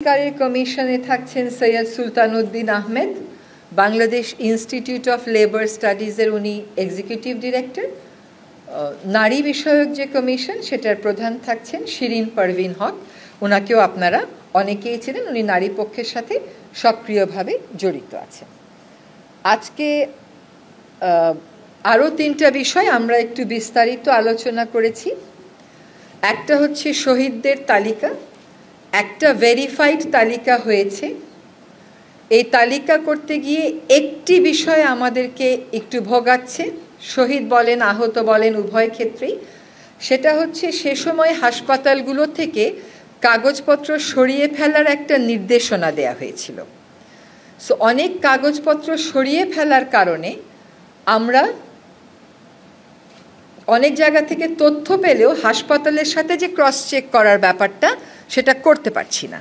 সরকারের কমিশনে থাকছেন Syed Sultan Uddin Ahmed, Bangladesh institute of labour স্টাডিজের উনি এক্সিকিউটিভ ডিরেক্টর। নারী বিষয়ক যে কমিশন সেটার প্রধান থাকছেন শিরিন পারভিন হক, ওনাকেও আপনারা অনেকেই ছিলেন, উনি নারী পক্ষের সাথে সক্রিয়ভাবে জড়িত আছেন। আজকে আরও তিনটা বিষয় আমরা একটু বিস্তারিত আলোচনা করেছি। একটা হচ্ছে শহীদদের তালিকা, একটা ভেরিফাইড তালিকা হয়েছে। এই তালিকা করতে গিয়ে একটি বিষয় আমাদেরকে একটু ভোগাচ্ছে, শহীদ বলেন আহত বলেন উভয় ক্ষেত্রেই, সেটা হচ্ছে সে সময় হাসপাতালগুলো থেকে কাগজপত্র সরিয়ে ফেলার একটা নির্দেশনা দেয়া হয়েছিল। সো অনেক কাগজপত্র সরিয়ে ফেলার কারণে আমরা অনেক জায়গা থেকে তথ্য পেলেও হাসপাতালের সাথে যে ক্রস চেক করার ব্যাপারটা সেটা করতে পারছি না।